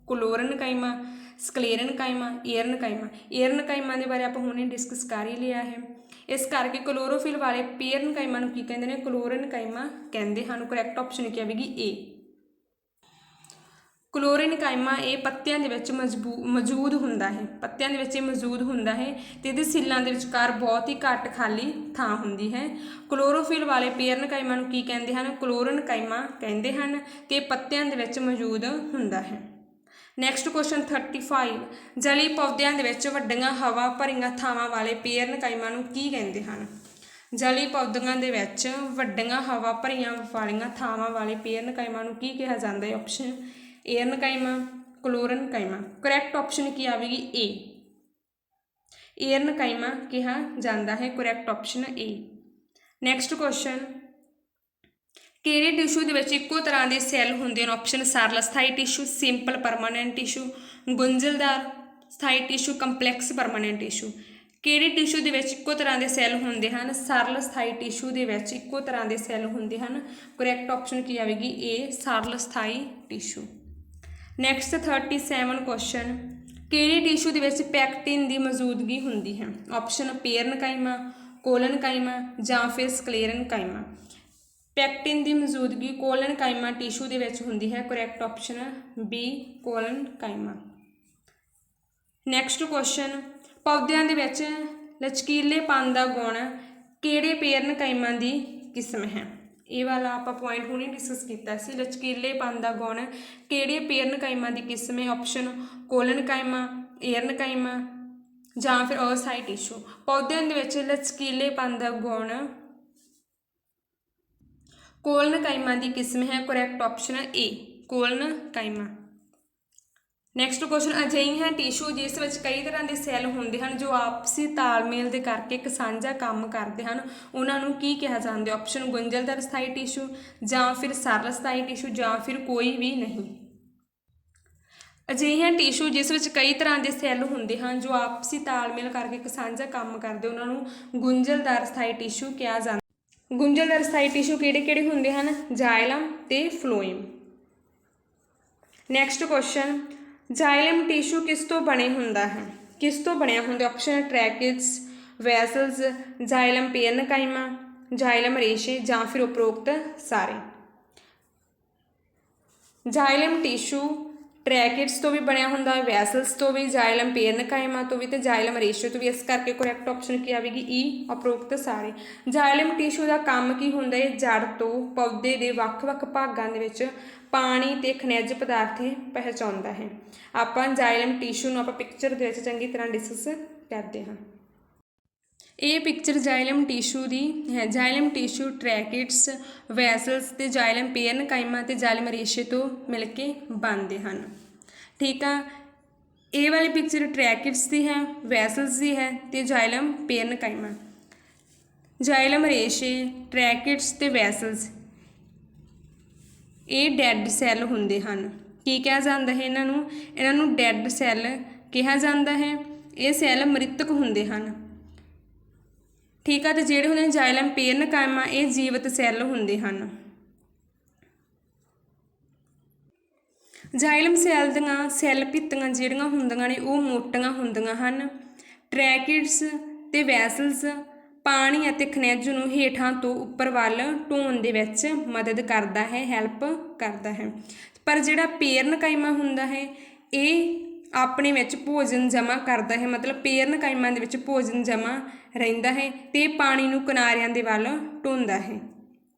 ਕਲੋਰਨ ਕਾਇਮਾ, ਸਕਲੇਰਨ ਕਾਇਮਾ, ਏਰਨ ਕਾਇਮਾ। ਏਰਨ ਕਾਇਮਾ ਦੇ ਬਾਰੇ ਆਪਾਂ ਹੁਣੇ ਡਿਸਕਸ ਕਰ ਹੀ ਲਿਆ ਹੈ, ਇਸ ਕਰਕੇ ਕਲੋਰੋਫਿਲ ਵਾਲੇ ਪੇਰਨ ਕਾਇਮਾ ਨੂੰ ਕੀ ਕਹਿੰਦੇ ਨੇ, ਕਲੋਰਨ ਕਾਇਮਾ ਕਹਿੰਦੇ ਹਨ। ਕਰੈਕਟ ਆਪਸ਼ਨ ਕੀ ਆਵੇਗੀ ਏ। ਕਲੋਰਨ ਕਾਇਮਾ ਇਹ ਪੱਤਿਆਂ ਦੇ ਵਿੱਚ ਮੌਜੂਦ ਹੁੰਦਾ ਹੈ, ਪੱਤਿਆਂ ਦੇ ਵਿੱਚ ਇਹ ਮੌਜੂਦ ਹੁੰਦਾ ਹੈ ਤੇ ਇਹਦੇ ਸਿੱਲਾਂ ਦੇ ਵਿਚਕਾਰ ਬਹੁਤ ਹੀ ਘੱਟ ਖਾਲੀ ਥਾਂ ਹੁੰਦੀ ਹੈ। ਕਲੋਰੋਫਿਲ ਵਾਲੇ ਪੇਰਨ ਕਾਇਮਾ ਨੂੰ ਕੀ ਕਹਿੰਦੇ ਹਨ, ਕਲੋਰਨ ਕਾਇਮਾ ਕਹਿੰਦੇ ਹਨ ਤੇ ਪੱਤਿਆਂ ਦੇ ਵਿੱਚ ਮੌਜੂਦ ਹੁੰਦਾ ਹੈ। ਨੈਕਸਟ ਕੁਐਸਚਨ 35, ਜਲੀ ਪੌਦਿਆਂ ਦੇ ਵਿੱਚ ਵੱਡੀਆਂ ਹਵਾ ਭਰੀਆਂ ਥਾਵਾਂ ਵਾਲੇ ਪੇਰਨ ਕਾਇਮਾ ਨੂੰ ਕੀ ਕਹਿੰਦੇ ਹਨ। ਜਲੀ ਪੌਦਿਆਂ ਦੇ ਵਿੱਚ ਵੱਡੀਆਂ ਹਵਾ ਭਰੀਆਂ ਵਾਲੀਆਂ ਥਾਵਾਂ ਵਾਲੇ ਪੇਰਨ ਕਾਇਮਾ ਨੂੰ ਕੀ ਕਿਹਾ ਜਾਂਦਾ ਹੈ। ਆਪਸ਼ਨ ਏਰਨ ਕਾਇਮਾ, ਕਲੋਰਨ ਕਾਇਮਾ। ਕਰੈਕਟ ਆਪਸ਼ਨ ਕੀ ਆਵੇਗੀ ਏ, ਏਰਨ ਕਾਇਮਾ ਕਿਹਾ ਜਾਂਦਾ ਹੈ। ਕਰੈਕਟ ਆਪਸ਼ਨ ਏ। ਨੈਕਸਟ ਕੁਐਸਚਨ, ਕਿਹੜੇ ਟਿਸ਼ੂ ਦੇ ਵਿੱਚ ਇੱਕੋ ਤਰ੍ਹਾਂ ਦੇ ਸੈੱਲ ਹੁੰਦੇ ਹਨ। ਆਪਸ਼ਨ ਸਰਲ ਸਥਾਈ ਟਿਸ਼ੂ, ਸਿੰਪਲ ਪਰਮਾਨੈਂਟ ਟਿਸ਼ੂ, ਗੁੰਝਲਦਾਰ ਸਥਾਈ ਟਿਸ਼ੂ, ਕੰਪਲੈਕਸ ਪਰਮਾਨੈਂਟ ਟਿਸ਼ੂ। ਕਿਹੜੇ ਟਿਸ਼ੂ ਦੇ ਵਿੱਚ ਇੱਕੋ ਤਰ੍ਹਾਂ ਦੇ ਸੈੱਲ ਹੁੰਦੇ ਹਨ। ਸਰਲ ਸਥਾਈ ਟਿਸ਼ੂ ਦੇ ਵਿੱਚ ਇੱਕੋ ਤਰ੍ਹਾਂ ਦੇ ਸੈੱਲ ਹੁੰਦੇ ਹਨ। ਕਰੈਕਟ ਆਪਸ਼ਨ ਕੀ ਆਵੇਗੀ ਏ, ਸਰਲ ਸਥਾਈ ਟਿਸ਼ੂ। ਨੈਕਸਟ 37 ਕੁਐਸਚਨ, ਕਿਹੜੇ ਟਿਸ਼ੂ ਦੇ ਵਿੱਚ ਪੈਕਟਿਨ ਦੀ ਮੌਜੂਦਗੀ ਹੁੰਦੀ ਹੈ। ਆਪਸ਼ਨ ਪੇਰਨ ਕਾਇਮਾ, ਕੋਲਨ ਕਾਇਮਾ ਜਾਂ ਫਿਰ ਸਕਲੇਰਨ ਕਾਇਮਾ। ਪੈਕਟਿਨ ਦੀ ਮੌਜੂਦਗੀ ਕੋਲਨ ਕਾਇਮਾ ਟਿਸ਼ੂ ਦੇ ਵਿੱਚ ਹੁੰਦੀ ਹੈ। Correct option B, collenchyma. Next question, ਪੌਦਿਆਂ ਦੇ ਵਿੱਚ ਲਚਕੀਲੇਪਨ ਦਾ ਗੁਣ ਕਿਹੜੇ ਪੇਰਨ ਕਾਇਮਾ ਦੀ ਕਿਸਮ ਹੈ। ਇਹ ਵਾਲਾ ਆਪਾਂ ਪੁਆਇੰਟ ਹੁਣੇ ਡਿਸਕਸ ਕੀਤਾ ਸੀ, ਲਚਕੀਲੇਪਨ ਦਾ ਗੁਣ ਕਿਹੜੇ ਪੇਰਨ ਕਾਇਮਾ ਦੀ ਕਿਸਮ ਹੈ। ਆਪਸ਼ਨ ਕੋਲਨ ਕਾਇਮਾ, ਏਰਨ ਕਾਇਮਾ ਜਾਂ ਫਿਰ ਅਸਥਾਈ ਟਿਸ਼ੂ। ਪੌਦਿਆਂ ਦੇ ਵਿੱਚ ਲਚਕੀਲੇਪਨ ਦਾ ਗੁਣ ਕੋਲਨ ਕਾਇਮਾ ਦੀ ਕਿਸਮ ਹੈ। Correct option A, collenchyma. Next question, ਅਜਿਹੀਆਂ ਟਿਸ਼ੂ ਜਿਸ ਵਿੱਚ ਕਈ ਤਰ੍ਹਾਂ ਦੇ ਸੈੱਲ ਹੁੰਦੇ ਹਨ ਜੋ ਆਪਸੀ ਤਾਲਮੇਲ ਦੇ ਕਰਕੇ ਇੱਕ ਸਾਂਝਾ ਕੰਮ ਕਰਦੇ ਹਨ, ਉਹਨਾਂ ਨੂੰ ਕੀ ਕਿਹਾ ਜਾਂਦਾ ਹੈ। ਆਪਸ਼ਨ ਗੁੰਝਲਦਾਰ ਸਥਾਈ ਟਿਸ਼ੂ ਜਾਂ ਫਿਰ ਸਰਲ ਸਥਾਈ ਟਿਸ਼ੂ ਜਾਂ ਫਿਰ ਕੋਈ ਵੀ ਨਹੀਂ। ਅਜਿਹੀਆਂ ਟਿਸ਼ੂ ਜਿਸ ਵਿੱਚ ਕਈ ਤਰ੍ਹਾਂ ਦੇ ਸੈੱਲ ਹੁੰਦੇ ਹਨ ਜੋ ਆਪਸੀ ਤਾਲਮੇਲ ਕਰਕੇ ਇੱਕ ਸਾਂਝਾ ਕੰਮ ਕਰਦੇ, ਉਹਨਾਂ ਨੂੰ ਗੁੰਝਲਦਾਰ ਸਥਾਈ ਟਿਸ਼ੂ ਕਿਹਾ ਜਾਂਦਾ। ਗੁੰਝਲਦਾਰ ਸਥਾਈ ਟਿਸ਼ੂ ਕਿਹੜੇ ਹੁੰਦੇ ਹਨ, ਜਾਇਲਮ ਤੇ ਫਲੋਇਮ। ਨੈਕਸਟ ਕੁਐਸਚਨ, ਜਾਇਲਮ ਟਿਸ਼ੂ ਕਿਸ ਤੋਂ ਬਣੇ ਹੁੰਦਾ ਹੈ, ਕਿਸ ਤੋਂ ਬਣਿਆ ਹੁੰਦਾ। ਆਪਸ਼ਨ ਟ੍ਰੈਕਿਡਸ, ਵੈਸਲਸ, ਜਾਇਲਮ ਪੇਰਨ ਕਾਇਮਾ, ਜਾਇਲਮ ਰੇਸ਼ੇ ਜਾਂ ਫਿਰ ਉਪਰੋਕਤ ਸਾਰੇ। ਜਾਇਲਮ ਟਿਸ਼ੂ ਟ੍ਰੈਕਿਡਸ ਤੋਂ ਵੀ ਬਣਿਆ ਹੁੰਦਾ ਹੈ, ਵੈਸਲਸ ਤੋਂ ਵੀ, ਜਾਇਲਮ ਪੇਰਨ ਕਾਇਮਾ ਤੋਂ ਵੀ ਤੇ ਜਾਇਲਮ ਰੇਸ਼ੇ ਤੋਂ ਵੀ, ਇਸ ਕਰਕੇ ਕਰੈਕਟ ਆਪਸ਼ਨ ਕੀ ਆਵੇਗੀ ਈ, ਉਪਰੋਕਤ ਸਾਰੇ। ਜਾਇਲਮ ਟਿਸ਼ੂ ਦਾ ਕੰਮ ਕੀ ਹੁੰਦਾ ਹੈ, ਜੜ ਤੋਂ ਪੌਦੇ ਦੇ ਵੱਖ-ਵੱਖ ਭਾਗਾਂ ਦੇ ਵਿੱਚ ਪਾਣੀ ਤੇ ਖਣਿਜ ਪਦਾਰਥ ਪਹੁੰਚਾਉਂਦਾ ਹੈ। ਆਪਾਂ ਜਾਇਲਮ ਟਿਸ਼ੂ ਨੂੰ ਆਪਾਂ ਪਿਕਚਰ ਦੇ ਵਿੱਚ ਚੰਗੀ ਤਰ੍ਹਾਂ ਡਿਸਕਸ ਕਰਦੇ ਹਾਂ। ਇਹ ਪਿਕਚਰ ਜਾਇਲਮ ਟਿਸ਼ੂ ਦੀ ਹੈ। ਜਾਇਲਮ ਟਿਸ਼ੂ ਟ੍ਰੈਕਿਡਸ, ਵੈਸਲਸ ਤੇ ਜਾਇਲਮ ਪੇਰਨ ਕਾਇਮਾ ਤੇ ਜਾਇਲਮ ਰੇਸ਼ੇ ਤੋਂ ਮਿਲ ਕੇ ਬਣਦੇ ਹਨ। ਠੀਕ ਆ, ਇਹ ਵਾਲੀ ਪਿਕਚਰ ਟ੍ਰੈਕਿਡਸ ਦੀ ਹੈ, ਵੈਸਲਸ ਦੀ ਹੈ ਤੇ ਜਾਇਲਮ ਪੇਰਨ ਕਾਇਮਾ। ਜਾਇਲਮ ਰੇਸ਼ੇ, ਟ੍ਰੈਕਿਡਸ ਤੇ ਵੈਸਲਸ ਇਹ ਡੈਡ ਸੈੱਲ ਹੁੰਦੇ ਹਨ ਕੀ ਕਿਹਾ ਜਾਂਦਾ ਹੈ ਇਹਨਾਂ ਨੂੰ ਡੈਡ ਸੈੱਲ ਕਿਹਾ ਜਾਂਦਾ ਹੈ। ਇਹ ਸੈੱਲ ਮ੍ਰਿਤਕ ਹੁੰਦੇ ਹਨ। ਠੀਕ ਆ। ਤੇ ਜਿਹੜੇ ਹੁੰਦੇ ਨੇ ਜਾਇਲਮ ਪੇਰਨਕਾਈਮਾ ਇਹ ਜੀਵਤ ਸੈੱਲ ਹੁੰਦੇ ਹਨ। ਜਾਇਲਮ ਸੈੱਲ ਦੀਆਂ ਸੈੱਲ ਭਿੱਤੀਆਂ ਜਿਹੜੀਆਂ ਹੁੰਦੀਆਂ ਨੇ ਉਹ ਮੋਟੀਆਂ ਹੁੰਦੀਆਂ ਹਨ। ਟਰੈਕਿਡਸ ਤੇ ਵੈਸਲਸ ਪਾਣੀ ਅਤੇ ਖਣਿਜ ਨੂੰ ਹੇਠਾਂ ਤੋਂ ਉੱਪਰ ਵੱਲ ਢੋਣ ਦੇ ਵਿੱਚ ਮਦਦ ਕਰਦਾ ਹੈ, ਹੈਲਪ ਕਰਦਾ ਹੈ। ਪਰ ਜਿਹੜਾ ਪੇਰਨਕਾਈਮਾ ਹੁੰਦਾ ਹੈ ਇਹ ਆਪਣੇ ਵਿੱਚ ਭੋਜਨ ਜਮ੍ਹਾਂ ਕਰਦਾ ਹੈ, ਮਤਲਬ ਪੇਰਨਕਾਈਮਾ ਦੇ ਵਿੱਚ ਭੋਜਨ ਜਮ੍ਹਾਂ ਰਹਿੰਦਾ ਹੈ ਤੇ ਪਾਣੀ ਨੂੰ ਕਿਨਾਰਿਆਂ ਦੇ ਵੱਲ ਢੋਂਦਾ ਹੈ।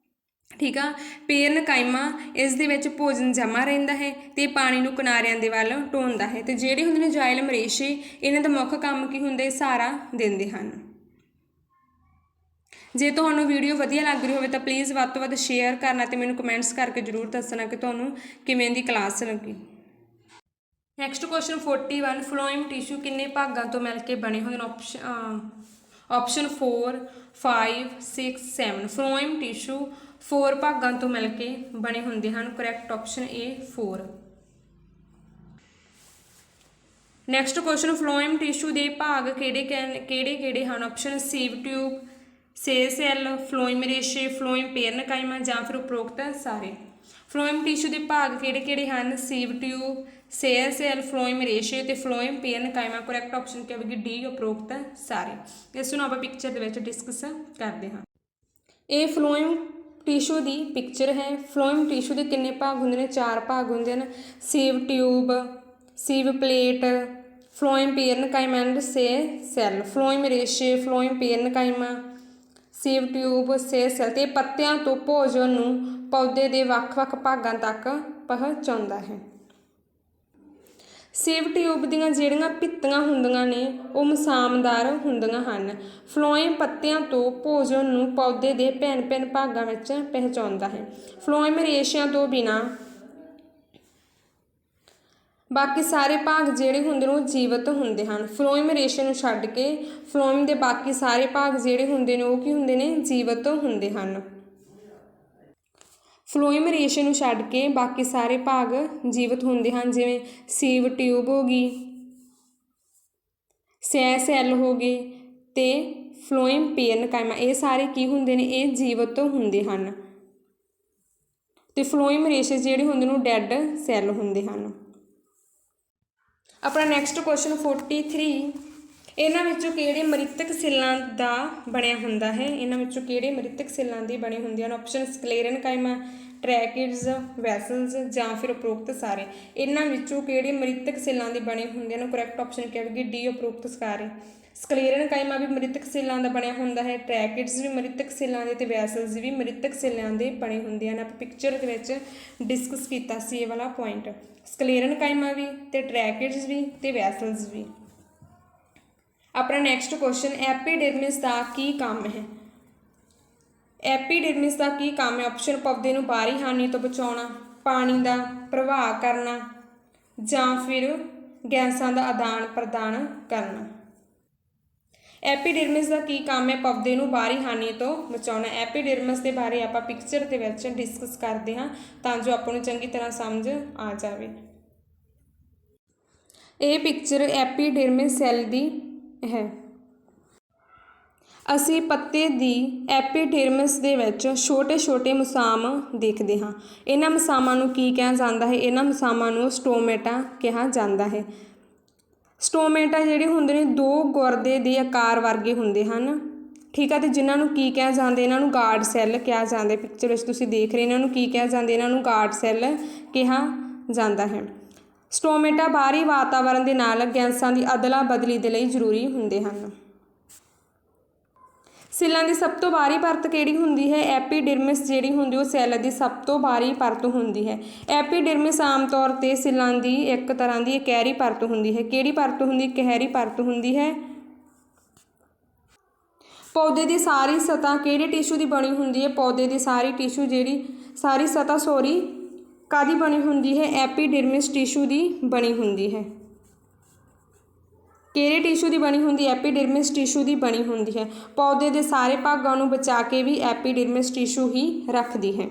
ਠੀਕ ਆ। ਪੇਰਨਕਾਈਮਾ ਇਸ ਦੇ ਵਿੱਚ ਭੋਜਨ ਜਮ੍ਹਾਂ ਰਹਿੰਦਾ ਹੈ ਤੇ ਪਾਣੀ ਨੂੰ ਕਿਨਾਰਿਆਂ ਦੇ ਵੱਲ ਢੋਂਦਾ ਹੈ। ਤੇ ਜਿਹੜੇ ਹੁੰਦੇ ਨੇ ਜਾਇਲਮ ਰੇਸ਼ੇ ਇਹਨਾਂ ਦਾ ਮੁੱਖ ਕੰਮ ਕੀ ਹੁੰਦਾ ਹੈ? ਸਹਾਰਾ ਦਿੰਦੇ ਹਨ। ਜੇ ਤੁਹਾਨੂੰ ਵੀਡੀਓ ਵਧੀਆ ਲੱਗ ਰਹੀ ਹੋਵੇ ਤਾਂ ਪਲੀਜ਼ ਵੱਧ ਤੋਂ ਵੱਧ ਸ਼ੇਅਰ ਕਰਨਾ ਤੇ ਮੈਨੂੰ ਕਮੈਂਟਸ ਕਰਕੇ ਜ਼ਰੂਰ ਦੱਸਣਾ ਕਿ ਤੁਹਾਨੂੰ ਕਿਵੇਂ ਦੀ ਕਲਾਸ ਲੱਗੀ। ਨੈਕਸਟ ਕੁਐਸਚਨ 41 ਫਲੋਇਮ ਟਿਸ਼ੂ ਕਿੰਨੇ ਭਾਗਾਂ ਤੋਂ ਮਿਲ ਕੇ ਬਣੇ ਹੁੰਦੇ ਨੇ? ਆਪਸ਼ਨ 4 5 6 7 ਫਲੋਇਮ ਟਿਸ਼ੂ 4 ਭਾਗਾਂ ਤੋਂ ਮਿਲ ਕੇ ਬਣੇ ਹੁੰਦੇ ਹਨ। Correct option A 4। Next question phloem tissue ਦੇ ਭਾਗ ਕਿਹੜੇ ਹਨ? ਆਪਸ਼ਨ ਸੀਵ ਟਿਊਬ, ਸੇ ਸੈੱਲ, ਫਲੋਇਮ ਰੇਸ਼ੇ, ਫਲੋਇਮ ਪੇਰਨਕਾਈਮਾ ਜਾਂ ਫਿਰ ਉਪਰੋਕਤ ਸਾਰੇ। ਫਲੋਇਮ ਟਿਸ਼ੂ ਦੇ ਭਾਗ ਕਿਹੜੇ ਹਨ? ਸੀਵ ਟਿਊਬ, ਸੇ ਸੈੱਲ, ਫਲੋਇਮ ਰੇਸ਼ੇ ਤੇ ਫਲੋਇਮ ਪੇਰਨਕਾਈਮਾ। ਕਰੈਕਟ ਆਪਸ਼ਨ ਕੀ ਹੋਵੇਗੀ? ਡੀ ਉਪਰੋਕਤ ਸਾਰੇ। ਇਸ ਨੂੰ ਆਪਾਂ ਪਿਕਚਰ ਦੇ ਵਿੱਚ ਡਿਸਕਸ ਕਰਦੇ ਹਾਂ। ਇਹ ਫਲੋਇਮ ਟਿਸ਼ੂ ਦੀ ਪਿਕਚਰ ਹੈ। ਫਲੋਇਮ ਟਿਸ਼ੂ ਦੇ ਕਿੰਨੇ ਭਾਗ ਹੁੰਦੇ ਨੇ? 4 ਭਾਗ ਹੁੰਦੇ ਹਨ। Sieve tube, sieve plate, phloem parenchyma and ਸੇ ਸੈੱਲ। ਫਲੋਇਮ ਰੇਸ਼ੇ, ਫਲੋਇਮ ਪੇਰਨਕਾਈਮਾ, ਸੀਵ ਟਿਊਬ, ਸੇ ਸੈੱਲ। ਤੇ ਪੱਤਿਆਂ ਤੋਂ ਭੋਜਨ ਨੂੰ ਪੌਦੇ ਦੇ ਵੱਖ-ਵੱਖ ਭਾਗਾਂ ਤੱਕ ਪਹੁੰਚਾਉਂਦਾ ਹੈ। ਸੀਵ ਟਿਊਬ ਦੀਆਂ ਜਿਹੜੀਆਂ ਭਿੱਤੀਆਂ ਹੁੰਦੀਆਂ ਨੇ ਉਹ ਮਸਾਮਦਾਰ ਹੁੰਦੀਆਂ ਹਨ। ਫਲੋਇਮ ਪੱਤਿਆਂ ਤੋਂ ਭੋਜਨ ਨੂੰ ਪੌਦੇ ਦੇ ਭਿੰਨ-ਭਿੰਨ ਭਾਗਾਂ ਵਿੱਚ ਪਹੁੰਚਾਉਂਦਾ ਹੈ। ਫਲੋਇਮ ਰੇਸ਼ਿਆਂ ਤੋਂ ਬਿਨਾਂ ਬਾਕੀ ਸਾਰੇ ਭਾਗ ਜਿਹੜੇ ਹੁੰਦੇ ਨੇ ਉਹ ਜੀਵਤ ਹੁੰਦੇ ਹਨ। ਫਲੋਇਮ ਰੇਸ਼ੇ ਨੂੰ ਛੱਡ ਕੇ ਫਲੋਇਮ ਦੇ ਬਾਕੀ ਸਾਰੇ ਭਾਗ ਜਿਹੜੇ ਹੁੰਦੇ ਨੇ ਉਹ ਕੀ ਹੁੰਦੇ ਨੇ? ਜੀਵਤ ਹੁੰਦੇ ਹਨ। ਫਲੋਇਮ ਰੇਸ਼ੇ ਨੂੰ ਛੱਡ ਕੇ ਬਾਕੀ ਸਾਰੇ ਭਾਗ ਜੀਵਤ ਹੁੰਦੇ ਹਨ, ਜਿਵੇਂ ਸੀਵ ਟਿਊਬ ਹੋ ਗਈ, ਸੇ ਸੈੱਲ ਹੋ ਗਏ ਤੇ ਫਲੋਇਮ ਪੇਰਨਕਾਈਮਾ। ਇਹ ਸਾਰੇ ਕੀ ਹੁੰਦੇ ਨੇ? ਇਹ ਜੀਵਤ ਹੁੰਦੇ ਹਨ। ਤੇ ਫਲੋਇਮ ਰੇਸ਼ੇ ਜਿਹੜੇ ਹੁੰਦੇ ਨੇ ਉਹ ਡੈਡ ਸੈੱਲ ਹੁੰਦੇ ਹਨ। ਆਪਣਾ ਨੈਕਸਟ ਕੁਐਸਚਨ 43 ਇਹਨਾਂ ਵਿੱਚੋਂ ਕਿਹੜੇ ਮ੍ਰਿਤਕ ਸੈੱਲਾਂ ਦਾ ਬਣਿਆ ਹੁੰਦਾ ਹੈ? ਇਹਨਾਂ ਵਿੱਚੋਂ ਕਿਹੜੇ ਮ੍ਰਿਤਕ ਸੈੱਲਾਂ ਦੀ ਬਣੇ ਹੁੰਦੇ ਹਨ? ਆਪਸ਼ਨ ਸਕਲੇਰਨਕਾਈਮਾ, ਟਰੈਕਿਡਸ, ਵੈਸਲਸ ਜਾਂ ਫਿਰ ਉਪਰੋਕਤ ਸਾਰੇ। ਇਹਨਾਂ ਵਿੱਚੋਂ ਕਿਹੜੇ ਮ੍ਰਿਤਕ ਸੈੱਲਾਂ ਦੇ ਬਣੇ ਹੁੰਦੇ ਹਨ? ਕਰੈਕਟ ਆਪਸ਼ਨ ਕੀ ਹੋਵੇਗੀ? ਡੀ ਉਪਰੋਕਤ ਸਾਰੇ। ਸਕਲੇਰਨਕਾਈਮਾ ਵੀ ਮ੍ਰਿਤਕ ਸੈੱਲਾਂ ਦਾ ਬਣਿਆ ਹੁੰਦਾ ਹੈ, ਟਰੈਕਿਡਸ ਵੀ ਮ੍ਰਿਤਕ ਸੈੱਲਾਂ ਦੇ ਤੇ ਵੈਸਲਸ ਵੀ ਮ੍ਰਿਤਕ ਸੈੱਲਾਂ ਦੇ ਬਣੇ ਹੁੰਦੇ ਹਨ। ਆਪਾਂ ਪਿਕਚਰ ਦੇ ਵਿੱਚ ਡਿਸਕਸ ਕੀਤਾ ਸੀ ਇਹ ਵਾਲਾ ਪੁਆਇੰਟ। ਸਕਲੇਰਨਕਾਈਮਾ ਵੀ ਤੇ ਟਰੈਕਿਡਸ ਵੀ ਤੇ ਵੈਸਲਸ ਵੀ। ਆਪਣਾ ਨੈਕਸਟ ਕੁਐਸਚਨ ਐਪੀਡਰਮਿਸ ਦਾ ਕੀ ਕੰਮ ਹੈ? ਐਪੀਡਰਮਿਸ ਦਾ ਕੀ ਕੰਮ ਹੈ? ਆਪਸ਼ਨ ਪੌਦੇ ਨੂੰ ਬਾਹਰੀ ਹਾਨੀ ਤੋਂ ਬਚਾਉਣਾ, ਪਾਣੀ ਦਾ ਪ੍ਰਵਾਹ ਕਰਨਾ ਜਾਂ ਫਿਰ ਗੈਸਾਂ ਦਾ ਆਦਾਨ ਪ੍ਰਦਾਨ ਕਰਨਾ। ਐਪੀਡਰਮਿਸ ਦਾ ਕੀ ਕੰਮ ਹੈ? ਪੌਦੇ ਨੂੰ ਬਾਹਰੀ ਹਾਨੀ ਤੋਂ ਬਚਾਉਣਾ। ਐਪੀਡਰਮਿਸ ਦੇ ਬਾਰੇ ਆਪਾਂ ਪਿਕਚਰ ਦੇ ਵਿੱਚ ਡਿਸਕਸ ਕਰਦੇ ਹਾਂ ਤਾਂ ਜੋ ਆਪਾਂ ਨੂੰ ਚੰਗੀ ਤਰ੍ਹਾਂ ਸਮਝ ਆ ਜਾਵੇ। ਇਹ ਪਿਕਚਰ ਐਪੀਡਰਮਿਸ ਸੈੱਲ ਦੀ ਹੈ। ਅਸੀਂ ਪੱਤੇ ਦੀ ਐਪੀਡਰਮਿਸ ਦੇ ਵਿੱਚ ਛੋਟੇ-ਛੋਟੇ ਮਸਾਮ ਦੇਖਦੇ ਹਾਂ। ਇਹਨਾਂ ਮਸਾਮਾਂ ਨੂੰ ਕੀ ਕਿਹਾ ਜਾਂਦਾ ਹੈ? ਇਹਨਾਂ ਮਸਾਮਾਂ ਨੂੰ ਸਟੋਮੇਟਾ ਕਿਹਾ ਜਾਂਦਾ ਹੈ। ਸਟੋਮੇਟਾ ਜਿਹੜੇ ਹੁੰਦੇ ਨੇ 2 ਗੁਰਦੇ ਦੇ ਆਕਾਰ ਵਰਗੇ ਹੁੰਦੇ ਹਨ। ਠੀਕ ਆ। ਤੇ ਜਿਨ੍ਹਾਂ ਨੂੰ ਕੀ ਕਿਹਾ ਜਾਂਦਾ? ਇਹਨਾਂ ਨੂੰ ਗਾਰਡ ਸੈੱਲ ਕਿਹਾ ਜਾਂਦਾ। ਪਿਕਚਰ ਵਿੱਚ ਤੁਸੀਂ ਦੇਖ ਰਹੇ ਇਹਨਾਂ ਨੂੰ ਕੀ ਕਿਹਾ ਜਾਂਦਾ? ਇਹਨਾਂ ਨੂੰ ਗਾਰਡ ਸੈੱਲ ਕਿਹਾ ਜਾਂਦਾ ਹੈ। ਸਟੋਮੇਟਾ ਬਾਹਰੀ ਵਾਤਾਵਰਣ ਦੇ ਨਾਲ ਗੈਸਾਂ ਦੀ ਅਦਲਾ ਬਦਲੀ ਦੇ ਲਈ ਜ਼ਰੂਰੀ ਹੁੰਦੇ ਹਨ। ਸੈੱਲਾਂ ਦੀ ਸਭ ਤੋਂ ਬਾਹਰੀ ਪਰਤ ਕਿਹੜੀ ਹੁੰਦੀ ਹੈ? ਐਪੀਡਰਮਿਸ ਜਿਹੜੀ ਹੁੰਦੀ ਉਹ ਸੈੱਲ ਦੀ ਸਭ ਤੋਂ ਬਾਹਰੀ ਪਰਤ ਹੁੰਦੀ ਹੈ। ਐਪੀਡਰਮਿਸ ਆਮ ਤੌਰ 'ਤੇ ਸੈੱਲਾਂ ਦੀ ਇੱਕ ਤਰ੍ਹਾਂ ਦੀ ਇਕਹਿਰੀ ਪਰਤ ਹੁੰਦੀ ਹੈ। ਕਿਹੜੀ ਪਰਤ ਹੁੰਦੀ? ਇਕਹਿਰੀ ਪਰਤ ਹੁੰਦੀ ਹੈ। ਪੌਦੇ ਦੀ ਸਾਰੀ ਸਤ੍ਹਾ ਕਿਹੜੇ ਟਿਸ਼ੂ ਦੀ ਬਣੀ ਹੁੰਦੀ ਹੈ? ਪੌਦੇ ਦੀ ਸਾਰੀ ਸਤ੍ਹਾ ਕਾਹਦੀ ਬਣੀ ਹੁੰਦੀ ਹੈ? ਐਪੀਡਰਮਿਸ ਟਿਸ਼ੂ ਦੀ ਬਣੀ ਹੁੰਦੀ ਹੈ। ਕਿਹੜੇ ਟਿਸ਼ੂ ਦੀ ਬਣੀ ਹੁੰਦੀ? ਐਪੀਡਰਮਿਸ ਟਿਸ਼ੂ ਦੀ ਬਣੀ ਹੁੰਦੀ ਹੈ। ਪੌਦੇ ਦੇ ਸਾਰੇ ਭਾਗਾਂ ਨੂੰ ਬਚਾ ਕੇ ਵੀ ਐਪੀਡਰਮਿਸ ਟਿਸ਼ੂ ਹੀ ਰੱਖਦੀ ਹੈ।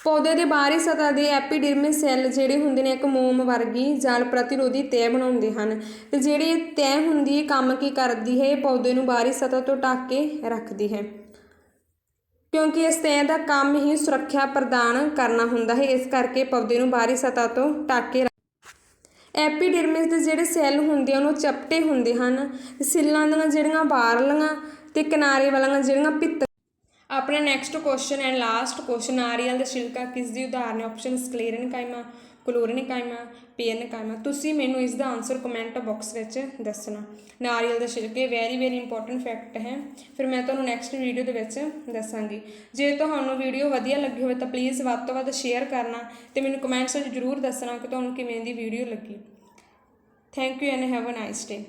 ਪੌਦੇ ਦੇ ਬਾਹਰੀ ਸਤ੍ਹਾ ਦੇ ਐਪੀਡਰਮਿਸ ਸੈੱਲ ਜਿਹੜੇ ਹੁੰਦੇ ਨੇ ਇੱਕ ਮੋਮ ਵਰਗੀ ਜਲ ਪ੍ਰਤੀਰੋਧੀ ਤਹਿ ਬਣਾਉਂਦੇ ਹਨ ਤੇ ਜਿਹੜੀ ਇਹ ਤਹਿ ਹੁੰਦੀ ਹੈ ਕੰਮ ਕੀ ਕਰਦੀ ਹੈ, ਇਹ ਪੌਦੇ ਨੂੰ ਬਾਹਰੀ ਸਤ੍ਹਾ ਤੋਂ ਢੱਕ ਕੇ ਰੱਖਦੀ ਹੈ ਕਿਉਂਕਿ ਇਸ ਤਹਿ ਦਾ ਕੰਮ ਹੀ ਸੁਰੱਖਿਆ ਪ੍ਰਦਾਨ ਕਰਨਾ ਹੁੰਦਾ ਹੈ। ਇਸ ਕਰਕੇ ਪੌਦੇ ਨੂੰ ਬਾਹਰੀ ਸਤ੍ਹਾ ਤੋਂ ਢੱਕ ਕੇ ਐਪੀਡਰਮਿਸ ਦੇ ਜਿਹੜੇ ਸੈੱਲ ਹੁੰਦੇ ਹਨ ਉਹ ਚਪਟੇ ਹੁੰਦੇ ਹਨ। ਸਿੱਲਾਂ ਦੀਆਂ ਜਿਹੜੀਆਂ ਬਾਹਰਲੀਆਂ ਤੇ ਕਿਨਾਰੇ ਵਾਲੀਆਂ ਜਿਹੜੀਆਂ ਭਿੱਤਰ। ਆਪਣਾ next question and last question, ਨਾਰੀਅਲ ਦਾ ਛਿਲਕਾ ਕਿਸ ਦੀ ਉਦਾਹਰਨ ਹੈ? ਆਪਸ਼ਨ ਸਕਲੇਰਨਕਾਈਮਾ, ਕਲੋਰਨਕਾਈਮਾ, ਪੇਰਨਕਾਈਮਾ। ਤੁਸੀਂ ਮੈਨੂੰ ਇਸ ਦਾ ਆਨਸਰ ਕਮੈਂਟ ਬਾਕਸ ਵਿੱਚ ਦੱਸਣਾ। ਨਾਰੀਅਲ ਦੇ ਛਿਲਕੇ ਵੈਰੀ ਇੰਪੋਰਟੈਂਟ ਫੈਕਟ ਹੈ, ਫਿਰ ਮੈਂ ਤੁਹਾਨੂੰ ਨੈਕਸਟ ਵੀਡੀਓ ਦੇ ਵਿੱਚ ਦੱਸਾਂਗੀ। ਜੇ ਤੁਹਾਨੂੰ ਵੀਡੀਓ ਵਧੀਆ ਲੱਗੀ ਹੋਵੇ ਤਾਂ ਪਲੀਜ਼ ਵੱਧ ਤੋਂ ਵੱਧ ਸ਼ੇਅਰ ਕਰਨਾ ਤੇ ਮੈਨੂੰ ਕਮੈਂਟਸ ਵਿੱਚ ਜ਼ਰੂਰ ਦੱਸਣਾ ਕਿ ਤੁਹਾਨੂੰ ਕਿਵੇਂ ਦੀ ਵੀਡੀਓ ਲੱਗੀ। Thank you and have a nice day.